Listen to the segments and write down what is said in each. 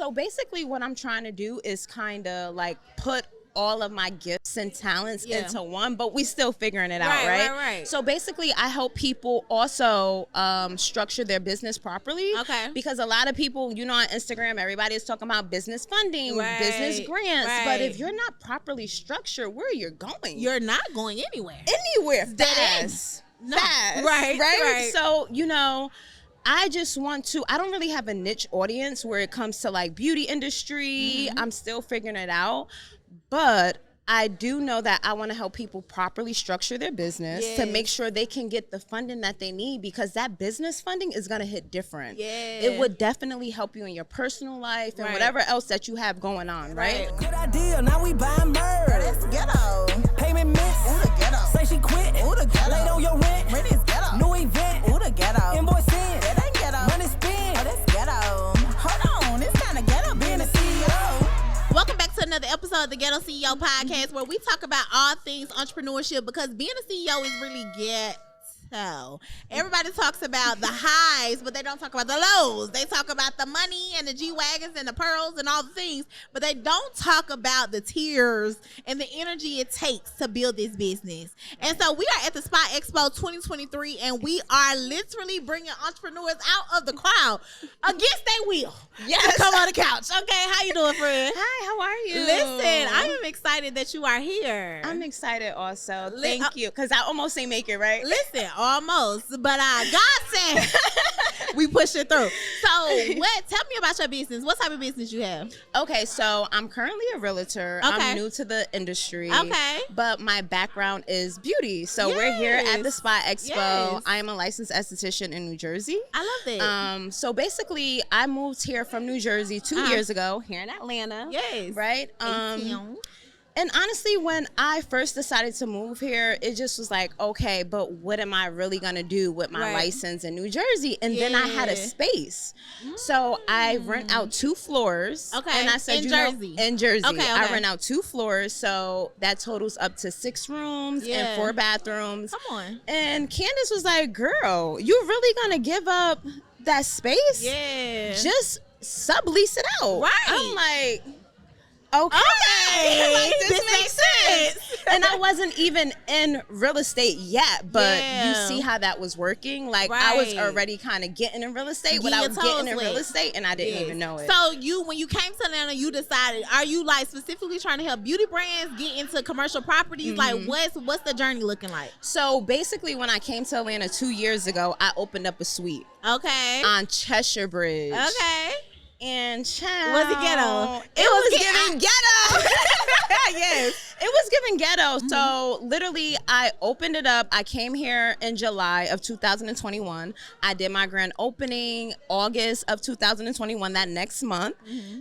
So basically what I'm trying to do is kind of like put all of my gifts and talents into one, but we still figuring it out, right? Right. So basically I help people also structure their business properly. Okay. Because a lot of people, you know, on Instagram, everybody is talking about business funding, business grants, but if you're not properly structured, where you're going? You're not going anywhere. Fast. No. Fast. Right? So, you know, I just want to, I don't really have a niche audience where it comes to like beauty industry. I'm still figuring it out. But I do know that I want to help people properly structure their business to make sure they can get the funding that they need, because that business funding is going to hit different. It would definitely help you in your personal life and whatever else that you have going on, right? Good idea, now we buying merch. That's ghetto. Payment miss. Ooh, the ghetto. Say she quit. Ooh, the ghetto. Late on your rent. Rent is ghetto. New event. Ooh, the ghetto. Invoice in. That ain't ghetto. Money spent. Oh, that's ghetto. Hold on, it's kind of ghetto being a CEO. Welcome back to another episode of the Ghetto CEO podcast, where we talk about all things entrepreneurship, because being a CEO is really ghetto. Everybody talks about the highs, but they don't talk about the lows. They talk about the money and the G-Wagons and the pearls and all the things, but they don't talk about the tears and the energy it takes to build this business. And so we are at the Spa Expo 2023, and we are literally bringing entrepreneurs out of the crowd against their will. Yes. To come on the couch. Okay, how you doing, friend? Hi, how are you? Listen, I am excited that you are here. I'm excited also. Thank you. Because I almost ain't make it, right? Listen, almost. But God said we push it through. So tell me about your business. What type of business you have? Okay, so I'm currently a realtor. Okay. I'm new to the industry. Okay. But my background is beauty. So we're here at the Spa Expo. Yes. I am a licensed esthetician in New Jersey. I love it. So basically I moved here from New Jersey 2 years ago, here in Atlanta. Yes. Right? ATM. And honestly, when I first decided to move here, it just was like, okay, but what am I really going to do with my license in New Jersey? And then I had a space. So I rent out 2 floors. Okay. And I said, in Jersey. Okay. I rent out 2 floors. So that totals up to 6 rooms and 4 bathrooms. Come on. And Candace was like, girl, you really going to give up that space? Yeah. Just sublease it out. Right. I'm like, okay. Like, this makes sense. And I wasn't even in real estate yet, but you see how that was working. Like I was already kind of getting in real estate without getting in real estate, and I didn't even know it. So when you came to Atlanta, you decided, are you like specifically trying to help beauty brands get into commercial properties? Like what's the journey looking like? So basically, when I came to Atlanta 2 years ago, I opened up a suite. Okay. On Cheshire Bridge. Okay. And child, was it ghetto? It was giving ghetto. Yes. It was giving ghetto. So literally I opened it up. I came here in July of 2021. I did my grand opening August of 2021, that next month.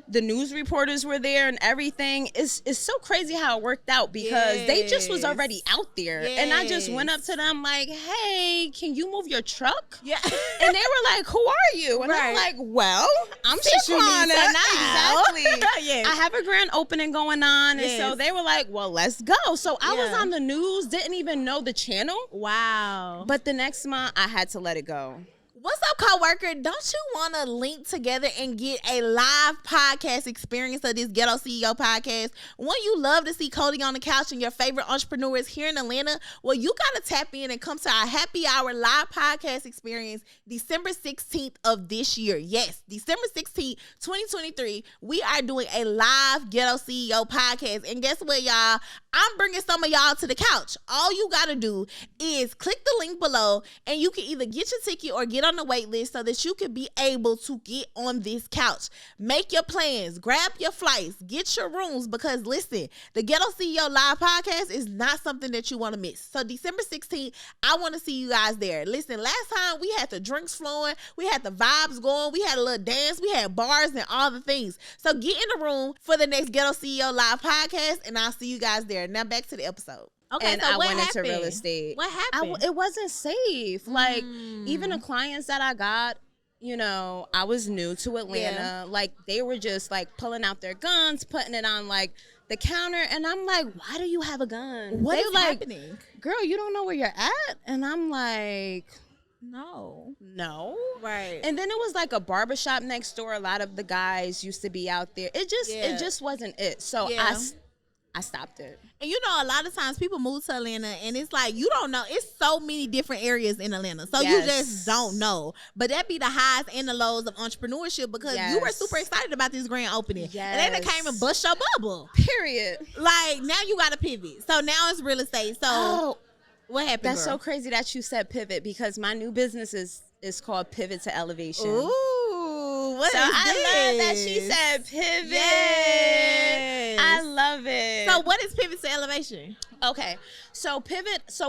The news reporters were there and everything. It's so crazy how it worked out, because they just was already out there. And I just went up to them like, hey, can you move your truck? Yeah. And they were like, who are you? And I'm like, well, I'm Shaquana. Exactly. Yes. I have a grand opening going on. And so they were like, well, let's go. So I was on the news, didn't even know the channel. Wow. But the next month I had to let it go. What's up, coworker? Don't you want to link together and get a live podcast experience of this Ghetto CEO podcast? Wouldn't you love to see Cody on the couch and your favorite entrepreneurs here in Atlanta? Well, you got to tap in and come to our happy hour live podcast experience December 16th of this year. Yes, December 16th, 2023. We are doing a live Ghetto CEO podcast. And guess what, y'all? I'm bringing some of y'all to the couch. All you got to do is click the link below, and you can either get your ticket or get on the wait list so that you can be able to get on this couch. Make your plans, grab your flights, get your rooms, because listen, the Ghetto CEO live podcast is not something that you want to miss. So December 16th, I want to see you guys there. Listen, last time we had the drinks flowing, we had the vibes going, we had a little dance, we had bars and all the things. So get in the room for the next Ghetto CEO live podcast, and I'll see you guys there. Now back to the episode. Okay, and so I what went happened? into real estate. What happened? It wasn't safe. Like, even the clients that I got, you know, I was new to Atlanta. Like, they were just, like, pulling out their guns, putting it on, like, the counter. And I'm like, why do you have a gun? What they is like, happening? Girl, you don't know where you're at? And I'm like, No. Right. And then it was like a barbershop next door. A lot of the guys used to be out there. It just wasn't it. So I stopped it. And a lot of times people move to Atlanta and it's like, you don't know. It's so many different areas in Atlanta. So you just don't know. But that be the highs and the lows of entrepreneurship because you were super excited about this grand opening. And then it came and bust your bubble. Period. Like, now you got to pivot. So now it's real estate. So what happened, That's so crazy that you said pivot because my new business is called Pivot to Elevation. Ooh, what is this? I love that she said pivot. Yes. I love it. So what is Pivot to Elevation? Okay. So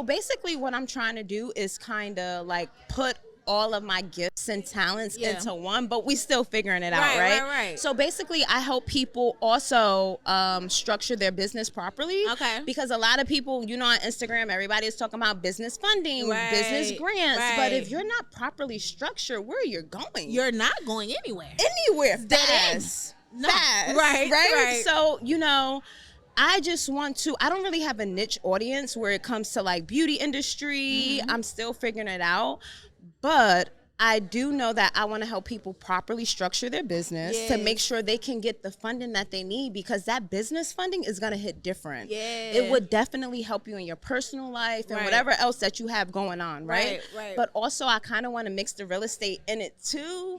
basically what I'm trying to do is kind of like put all of my gifts and talents into one, but we still figuring it out, right? So basically I help people also structure their business properly. Okay. Because a lot of people, on Instagram, everybody is talking about business funding, business grants, but if you're not properly structured, where you're going? You're not going anywhere. Fast. No. Fast. Right. So, I don't really have a niche audience where it comes to like beauty industry. I'm still figuring it out. But I do know that I want to help people properly structure their business to make sure they can get the funding that they need because that business funding is going to hit different. It would definitely help you in your personal life and whatever else that you have going on, right? But also I kind of want to mix the real estate in it too.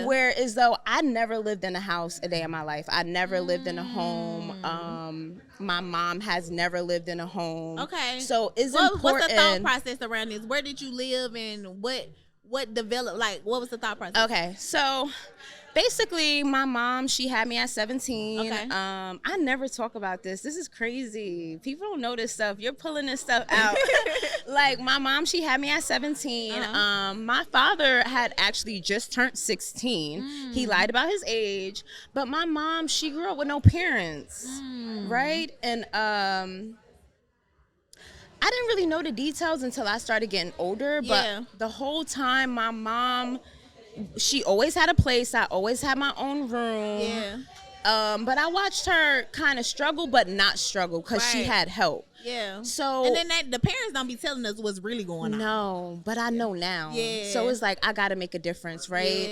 Where as though I never lived in a house a day in my life. I never lived in a home. My mom has never lived in a home. Okay. So it's important. What's the thought process around this? Where did you live and what developed? Like, what was the thought process? Okay. So basically, my mom, she had me at 17. Okay. I never talk about this. This is crazy. People don't know this stuff. You're pulling this stuff out. Like, my mom, she had me at 17. My father had actually just turned 16. He lied about his age. But my mom, she grew up with no parents. Right? And I didn't really know the details until I started getting older. But the whole time, my mom, she always had a place. I always had my own room. But I watched her kind of struggle, but not struggle because she had help. So and then the parents don't be telling us what's really going on. No, but I know now. So it's like I got to make a difference, right?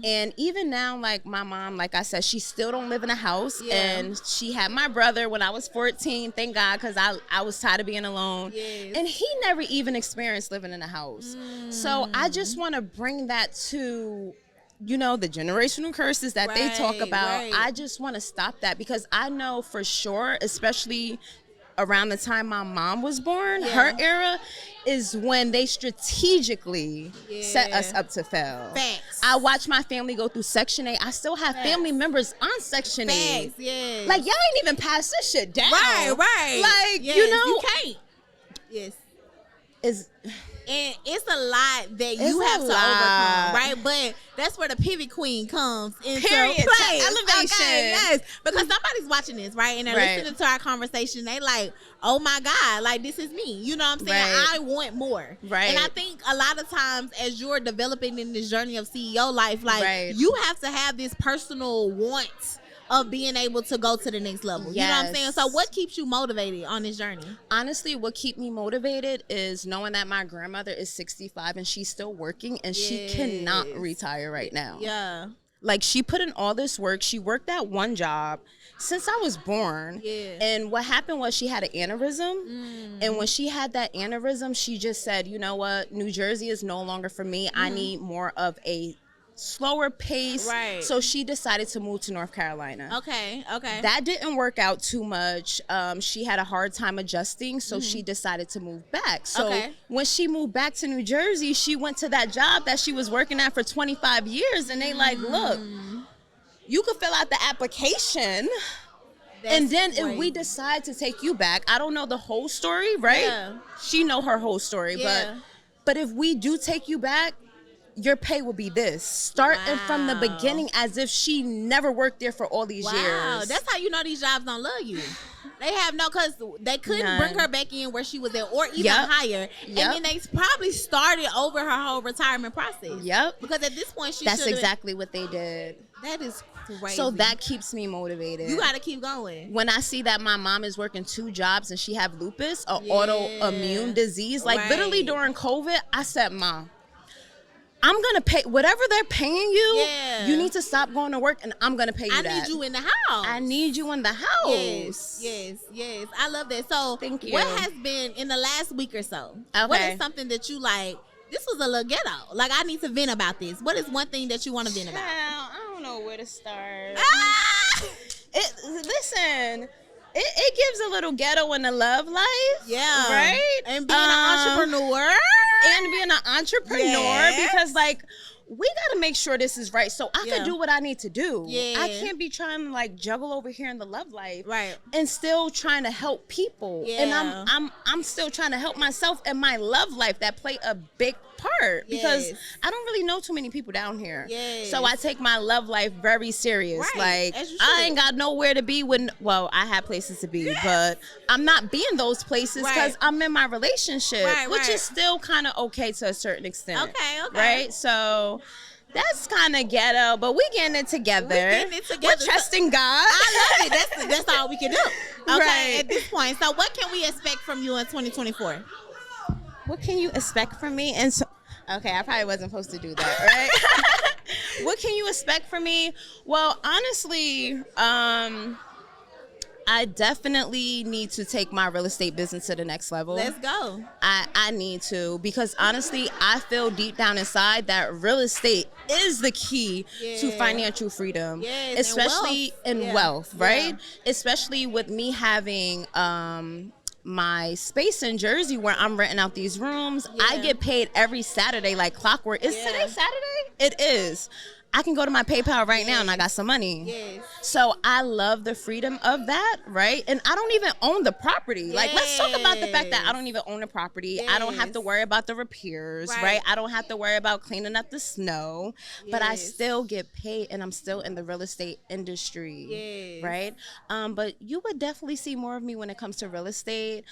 And even now, like my mom, like I said, she still don't live in a house, and she had my brother when I was 14. Thank God, because I was tired of being alone, and he never even experienced living in a house. So I just want to bring that to the generational curses that they talk about. I just want to stop that because I know for sure, especially around the time my mom was born, her era is when they strategically set us up to fail. Facts. I watched my family go through Section 8. I still have family members on Section 8. Like, y'all ain't even passed this shit down. Right. Like, you can't. And it's a lot that you have to overcome, right? But that's where the pivot queen comes into play. Elevation. Okay, because somebody's watching this, right? And they're listening to our conversation. They like, oh my God, like this is me. You know what I'm saying? I want more. And I think a lot of times as you're developing in this journey of CEO life, like you have to have this personal want of being able to go to the next level. You know what I'm saying? So what keeps you motivated on this journey? Honestly, what keeps me motivated is knowing that my grandmother is 65 and she's still working and she cannot retire right now. Like, she put in all this work. She worked at one job since I was born. And what happened was she had an aneurysm. And when she had that aneurysm, she just said, you know what? New Jersey is no longer for me. I need more of a slower pace. So she decided to move to North Carolina. Okay. That didn't work out too much. She had a hard time adjusting, so she decided to move back. So when she moved back to New Jersey, she went to that job that she was working at for 25 years, and they like, look, you could fill out the application. And then if we decide to take you back, I don't know the whole story, right? She know her whole story, but if we do take you back, your pay will be this. Starting from the beginning as if she never worked there for all these years. That's how you know these jobs don't love you. They have because they couldn't bring her back in where she was at or even higher. And then they probably started over her whole retirement process. Because at this point, that's exactly what they did. That is crazy. So that keeps me motivated. You got to keep going. When I see that my mom is working 2 jobs and she have lupus, an autoimmune disease, like literally during COVID, I said, Mom, I'm gonna pay whatever they're paying you. Yeah. You need to stop going to work, and I'm gonna pay you that. I need you in the house. I need you in the house. Yes. I love that. So, thank you. What has been in the last week or so? Okay. What is something that you like? This was a little ghetto. Like, I need to vent about this. What is one thing that you want to vent about? I don't know where to start. Listen. It gives a little ghetto in the love life. Yeah. Right? And being an entrepreneur. Because, like, we got to make sure this is right so I can do what I need to do. Yeah. I can't be trying to, like, juggle over here in the love life. Right. And still trying to help people. Yeah. And I'm still trying to help myself and my love life that play a big part. Because I don't really know too many people down here. Yes. So I take my love life very serious. Right. Like, I ain't got nowhere to be I have places to be, but I'm not being those places because I'm in my relationship, which is still kind of okay to a certain extent. Okay. Right? So that's kind of ghetto, but we getting it together. We're trusting God. I love it. That's all we can do. Okay, right. At this point. So what can we expect from you in 2024? What can you expect from me? Okay, I probably wasn't supposed to do that, right? What can you expect from me? Well, honestly, I definitely need to take my real estate business to the next level. Let's go. I need to, because honestly, I feel deep down inside that real estate is the key to financial freedom, especially in wealth, right? Especially with me having my space in Jersey where I'm renting out these rooms. I get paid every Saturday like clockwork. Is today Saturday? It is. I can go to my PayPal right now and I got some money. Yes. So I love the freedom of that, right? And I don't even own the property. Yes. Like, let's talk about the fact that I don't even own the property. Yes. I don't have to worry about the repairs, right? I don't have to worry about cleaning up the snow, but I still get paid and I'm still in the real estate industry, right? But you would definitely see more of me when it comes to real estate.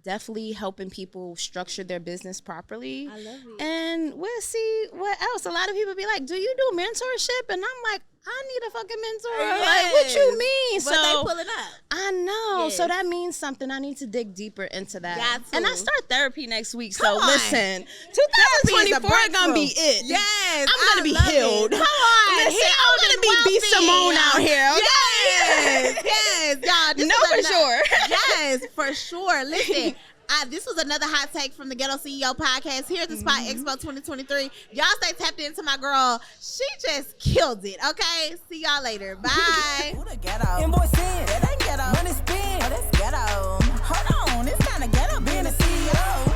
Definitely helping people structure their business properly. I love it. And we'll see what else. A lot of people be like, do you do mentorship? And I'm like, I need a fucking mentor. Like, what you mean? But they pulling up. I know. So that means something. I need to dig deeper into that. Got to. And I start therapy next week. Come so on. listen, 2024 is gonna be it. Yes, I'm gonna be healed. Come on. Listen, I'm gonna be B. Simone out here. Okay? Yes, y'all. This for sure. Yes, for sure. Listen. This was another hot take from the Ghetto CEO podcast here at the Spa Expo 2023. Y'all stay tapped into my girl. She just killed it. Okay, see y'all later. Bye. Who the ghetto? Invoice in. That ain't ghetto. Money spin. Oh, that's ghetto. Hold on, it's kind of ghetto being a CEO.